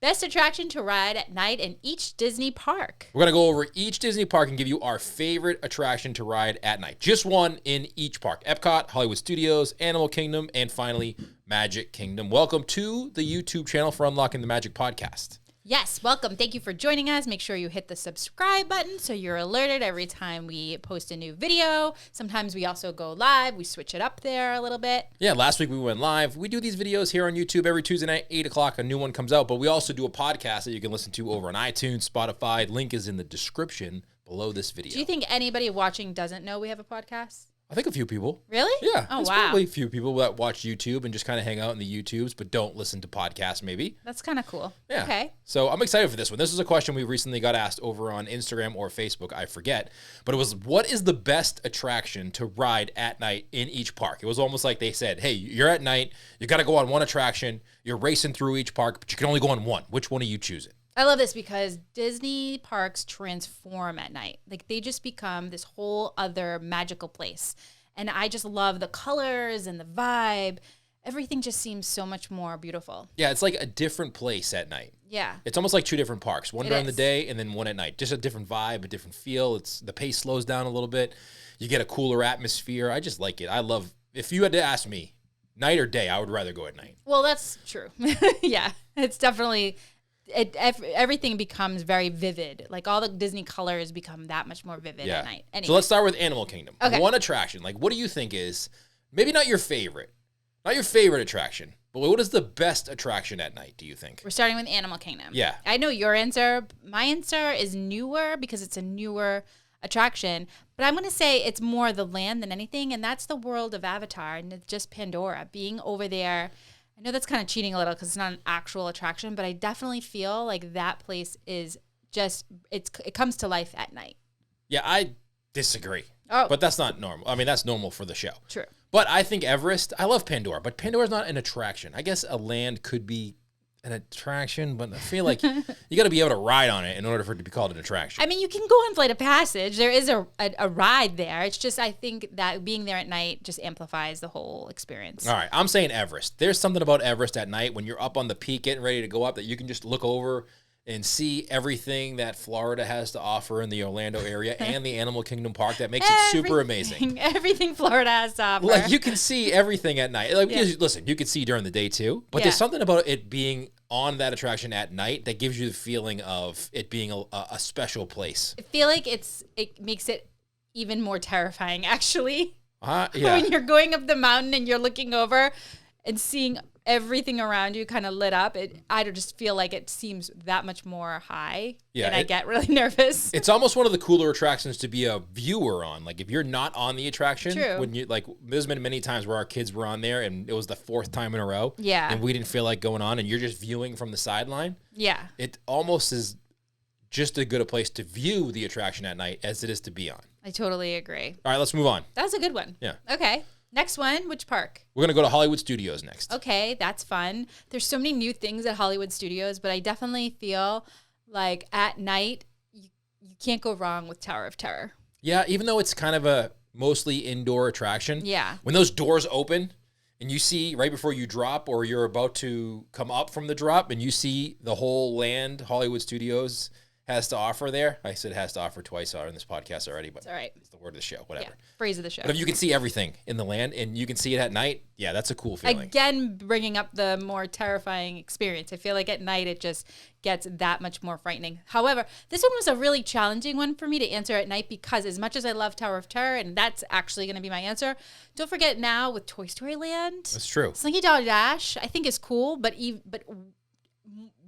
Best attraction to ride at night in each Disney park. We're going to go over each Disney park and give you our favorite attraction to ride at night. Just one in each park. Epcot, Hollywood Studios, Animal Kingdom, and finally, Magic Kingdom. Welcome to the YouTube channel for Unlocking the Magic podcast. Yes, welcome. Thank you for joining us. Make sure you hit the subscribe button so you're alerted every time we post a new video. Sometimes we also go live. We switch it up there a little bit. Yeah, last week we went live. We do these videos here on YouTube every Tuesday night, 8 o'clock. A new one comes out, but we also do a podcast that you can listen to over on iTunes, Spotify. Link is in the description below this video. Do you think anybody watching doesn't know we have a podcast? I think a few people. Really? Yeah. Oh, there's wow. probably a few people that watch YouTube and just kind of hang out in the YouTubes, but don't listen to podcasts maybe. That's kind of cool. Yeah. Okay. So I'm excited for this one. This is a question we recently got asked over on Instagram or Facebook. I forget. But it was, what is the best attraction to ride at night in each park? It was almost like they said, hey, you're at night. You got to go on one attraction. You're racing through each park, but you can only go on one. Which one are you choosing? I love this because Disney parks transform at night. Like they just become this whole other magical place. And I just love the colors and the vibe. Everything just seems so much more beautiful. Yeah, it's like a different place at night. Yeah. It's almost like two different parks. One during the is. day and then one at night. Just a different vibe, a different feel. It's the pace slows down a little bit. You get a cooler atmosphere. I just like it. I love, if you had to ask me, night or day, I would rather go at night. Well, that's true. Yeah. It's definitely... everything becomes very vivid. Like all the Disney colors become that much more vivid at night. Anyway. So let's start with Animal Kingdom. Okay. One attraction. Like, what do you think is, maybe not your favorite attraction, but what is the best attraction at night, do you think? We're starting with Animal Kingdom. Yeah. I know your answer. My answer is newer because it's a newer attraction. But I'm going to say it's more the land than anything. And that's the world of Avatar. And it's just Pandora. Being over there... I know that's kind of cheating a little because it's not an actual attraction, but I definitely feel like that place is just, it comes to life at night. Yeah, I disagree. Oh. But that's not normal. I mean, that's normal for the show. True. But I think Everest, I love Pandora, but Pandora's not an attraction. I guess a land could be an attraction, but I feel like you got to be able to ride on it in order for it to be called an attraction. I mean, you can go on Flight of Passage. There is a ride there. It's just, I think that being there at night just amplifies the whole experience. All right, I'm saying Everest. There's something about Everest at night when you're up on the peak getting ready to go up that you can just look over and see everything that Florida has to offer in the Orlando area and the Animal Kingdom Park that makes it super amazing. Everything Florida has to offer. Like, you can see everything at night. Like, listen, you can see during the day too, but there's something about it being on that attraction at night that gives you the feeling of it being a special place. I feel like it makes it even more terrifying, actually. Yeah. When you're going up the mountain and you're looking over and seeing everything around you kind of lit up, I just feel like it seems that much more high. Yeah, and I get really nervous. It's almost one of the cooler attractions to be a viewer on. Like, if you're not on the attraction, True. when you like, there's been many times where our kids were on there and it was the fourth time in a row. Yeah. And we didn't feel like going on, and you're just viewing from the sideline. Yeah. It almost is just as good a place to view the attraction at night as it is to be on. I totally agree. All right, let's move on. That was a good one. Yeah. Okay. Next one, which park? We're going to go to Hollywood Studios next. Okay, that's fun. There's so many new things at Hollywood Studios, but I definitely feel like at night, you can't go wrong with Tower of Terror. Yeah, even though it's kind of a mostly indoor attraction. Yeah. When those doors open and you see right before you drop or you're about to come up from the drop and you see the whole land Hollywood Studios has to offer there. I said has to offer twice in this podcast already, but it's all right. It's the word of the show, whatever. Yeah, phrase of the show. But if you can see everything in the land and you can see it at night, yeah, that's a cool feeling. Again, bringing up the more terrifying experience. I feel like at night it just gets that much more frightening. However, this one was a really challenging one for me to answer at night because as much as I love Tower of Terror, and that's actually going to be my answer, don't forget now with Toy Story Land. That's true. Slinky Dog Dash, I think is cool, but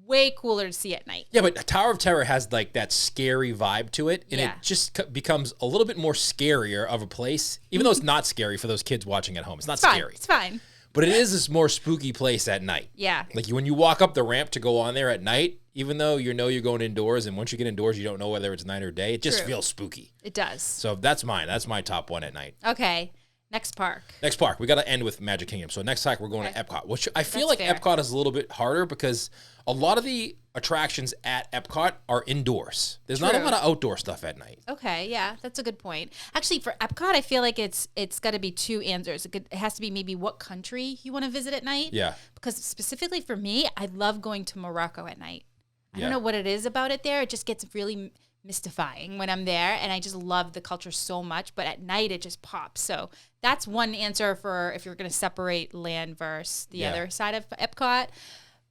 way cooler to see at night. Yeah, but Tower of Terror has like that scary vibe to it, and it just becomes a little bit more scarier of a place, even though it's not scary for those kids watching at home. It's not scary. It's fine. But it is this more spooky place at night. Yeah. Like when you walk up the ramp to go on there at night, even though you know you're going indoors, and once you get indoors, you don't know whether it's night or day, it just feels spooky. It does. So that's mine. That's my top one at night. Okay. Next park. Next park. We got to end with Magic Kingdom. So next time we're going to Epcot, which I feel like fair. Epcot is a little bit harder because a lot of the attractions at Epcot are indoors. There's not a lot of outdoor stuff at night. Okay, yeah, that's a good point. Actually, for Epcot, I feel like it's got to be two answers. It has to be maybe what country you want to visit at night. Yeah. Because specifically for me, I love going to Morocco at night. I don't know what it is about it there. It just gets really mystifying when I'm there, and I just love the culture so much. But at night, it just pops. So that's one answer for if you're going to separate land versus the other side of Epcot.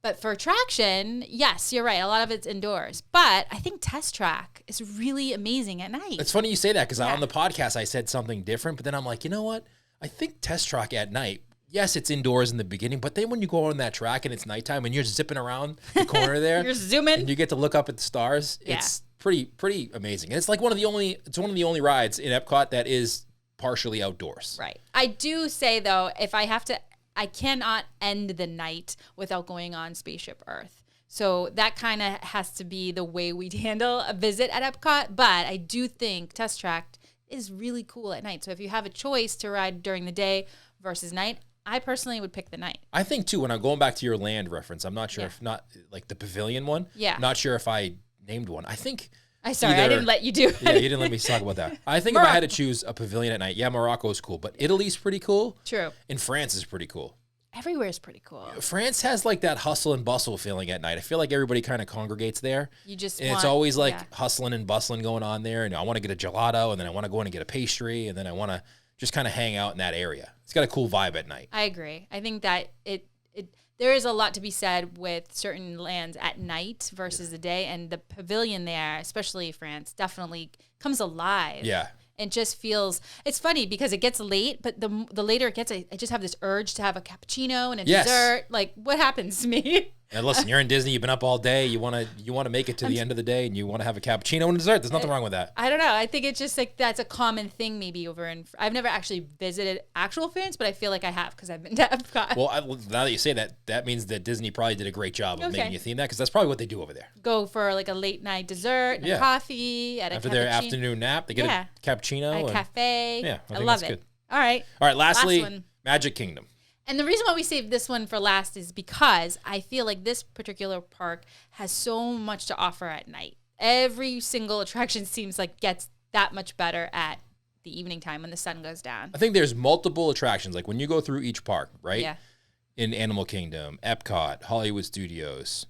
But for attraction, yes, you're right. A lot of it's indoors. But I think Test Track is really amazing at night. It's funny you say that because on the podcast, I said something different. But then I'm like, you know what? I think Test Track at night, yes, it's indoors in the beginning. But then when you go on that track and it's nighttime and you're zipping around the corner there. You're zooming. And you get to look up at the stars. Yeah. It's pretty amazing. And it's like one of the only rides in Epcot that is partially outdoors. Right. I do say, though, if I have to... I cannot end the night without going on Spaceship Earth. So that kind of has to be the way we'd handle a visit at Epcot. But I do think Test Track is really cool at night. So if you have a choice to ride during the day versus night, I personally would pick the night. I think, too, when I'm going back to your land reference, I'm not sure if not like the pavilion one. Yeah. Not sure if I named one. I think... I didn't let you do it. Yeah, you didn't let me talk about that. I think if I had to choose a pavilion at night, Morocco is cool, but Italy's pretty cool. True. And France is pretty cool. Everywhere is pretty cool. France has like that hustle and bustle feeling at night. I feel like everybody kind of congregates there. It's always like hustling and bustling going on there. And I want to get a gelato, and then I want to go in and get a pastry, and then I want to just kind of hang out in that area. It's got a cool vibe at night. I agree. I think that there is a lot to be said with certain lands at night versus the day, and the pavilion there, especially France, definitely comes alive. Yeah. It just feels, it's funny because it gets late, but the later it gets, I just have this urge to have a cappuccino and a dessert. Like, what happens to me? And listen, you're in Disney, you've been up all day, you want to make it to the end of the day, and you want to have a cappuccino and dessert. There's nothing wrong with that. I don't know. I think it's just like that's a common thing maybe over in, I've never actually visited actual France, but I feel like I have because I've been to Epcot. Well, now that you say that, that means that Disney probably did a great job of making you theme that, because that's probably what they do over there. Go for like a late night dessert and a coffee at after their afternoon nap, they get a cappuccino. A cafe. Yeah, I love it. Good. All right. Lastly, Magic Kingdom. And the reason why we saved this one for last is because I feel like this particular park has so much to offer at night. Every single attraction seems like gets that much better at the evening time when the sun goes down. I think there's multiple attractions. Like when you go through each park, right? Yeah. In Animal Kingdom, Epcot, Hollywood Studios,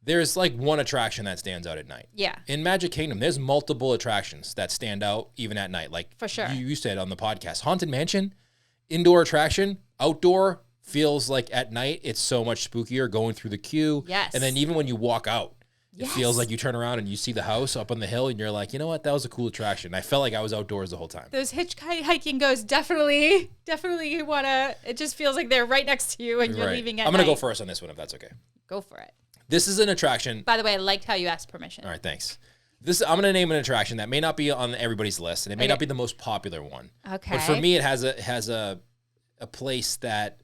there's like one attraction that stands out at night. Yeah. In Magic Kingdom, there's multiple attractions that stand out even at night. Like for sure. You said on the podcast, Haunted Mansion, indoor attraction, outdoor feels like at night it's so much spookier going through the queue. Yes. And then even when you walk out, it feels like you turn around and you see the house up on the hill and you're like, you know what, that was a cool attraction. I felt like I was outdoors the whole time. Those hitchhiking goes definitely you want to, it just feels like they're right next to you and you're leaving at I'm going to night. go first on this one if that's okay. Go for it. This is an attraction. By the way, I liked how you asked permission. All right, thanks. I'm going to name an attraction that may not be on everybody's list, and it may not be the most popular one. Okay. But for me, it has a place that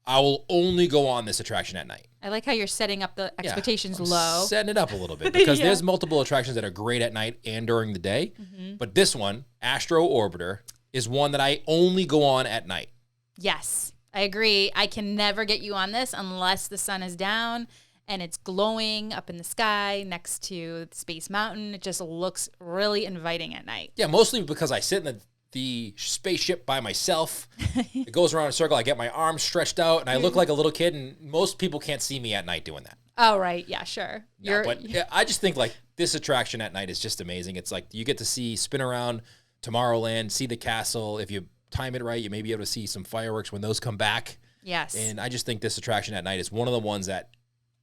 I will only go on this attraction at night. I like how you're setting up the expectations low. Setting it up a little bit because there's multiple attractions that are great at night and during the day. Mm-hmm. But this one, Astro Orbiter, is one that I only go on at night. Yes, I agree. I can never get you on this unless the sun is down and it's glowing up in the sky next to Space Mountain. It just looks really inviting at night. Yeah, mostly because I sit in the spaceship by myself. It goes around in a circle. I get my arms stretched out, and I look like a little kid, and most people can't see me at night doing that. Oh, right. Yeah, sure. I just think, like, this attraction at night is just amazing. It's like you get to spin around Tomorrowland, see the castle. If you time it right, you may be able to see some fireworks when those come back. Yes. And I just think this attraction at night is one of the ones that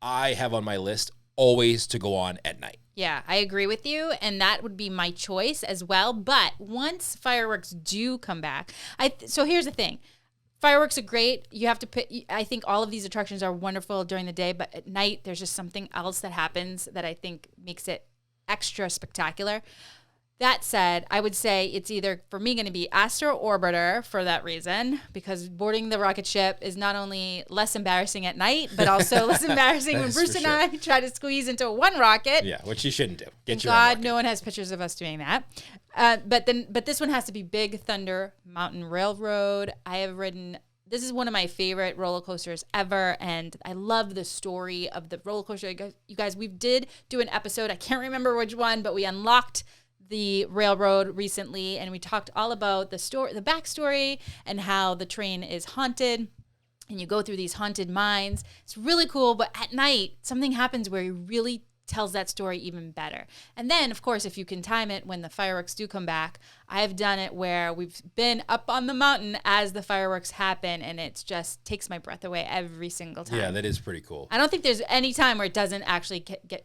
I have on my list always to go on at night. Yeah, I agree with you, and that would be my choice as well. But once fireworks do come back, so here's the thing. Fireworks are great. You have to put, I think all of these attractions are wonderful during the day, but at night there's just something else that happens that I think makes it extra spectacular. That said, I would say it's either, for me, going to be Astro Orbiter for that reason, because boarding the rocket ship is not only less embarrassing at night, but also less embarrassing when Bruce and I try to squeeze into one rocket. Yeah, which you shouldn't do. Get your God, no one has pictures of us doing that. But this one has to be Big Thunder Mountain Railroad. I have ridden this is one of my favorite roller coasters ever, and I love the story of the roller coaster. You guys, we did do an episode, I can't remember which one, but we unlocked the railroad recently, and we talked all about the backstory, and how the train is haunted, and you go through these haunted mines. It's really cool, but at night, something happens where you really tells that story even better. And then, of course, if you can time it when the fireworks do come back, I've done it where we've been up on the mountain as the fireworks happen, and it just takes my breath away every single time. Yeah, that is pretty cool. I don't think there's any time where it doesn't actually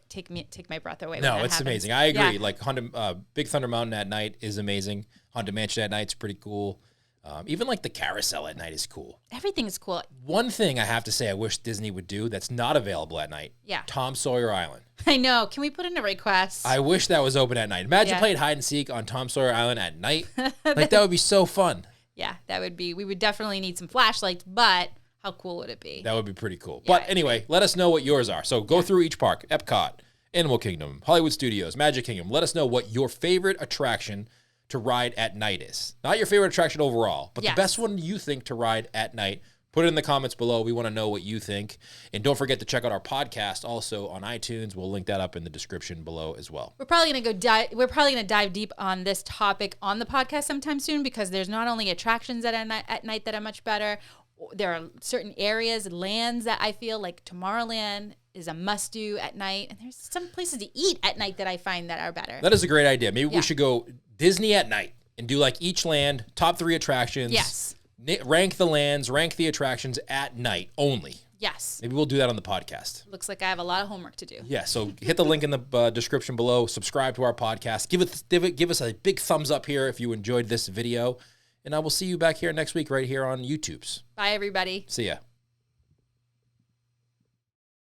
take my breath away. No, when that it's happens. amazing. I agree. Yeah. Like Big Thunder Mountain at night is amazing. Haunted Mansion at night's pretty cool. Even like the carousel at night is cool. Everything is cool. One thing I have to say I wish Disney would do that's not available at night. Yeah. Tom Sawyer Island. I know. Can we put in a request? I wish that was open at night. Imagine Yeah. playing hide and seek on Tom Sawyer Island at night. Like that would be so fun. Yeah, that would be. We would definitely need some flashlights, but how cool would it be? That would be pretty cool. Yeah, But anyway, let us know what yours are. So go through each park: Epcot, Animal Kingdom, Hollywood Studios, Magic Kingdom. Let us know what your favorite attraction to ride at night is. Not your favorite attraction overall, but Yes. the best one you think to ride at night. Put it in the comments below. We want to know what you think. And don't forget to check out our podcast also on iTunes. We'll link that up in the description below as well. We're probably gonna dive deep on this topic on the podcast sometime soon, because there's not only attractions at night that are much better. There are certain areas, lands that I feel like Tomorrowland is a must do at night, and there's some places to eat at night that I find that are better. That is a great idea. Maybe Yeah. we should go Disney at night and do like each land, top 3 attractions. Yes. Rank the lands, rank the attractions at night only. Yes. Maybe we'll do that on the podcast. Looks like I have a lot of homework to do. Yeah, so hit the link in the description below. Subscribe to our podcast. Give us a big thumbs up here if you enjoyed this video. And I will see you back here next week right here on YouTube's. Bye, everybody. See ya.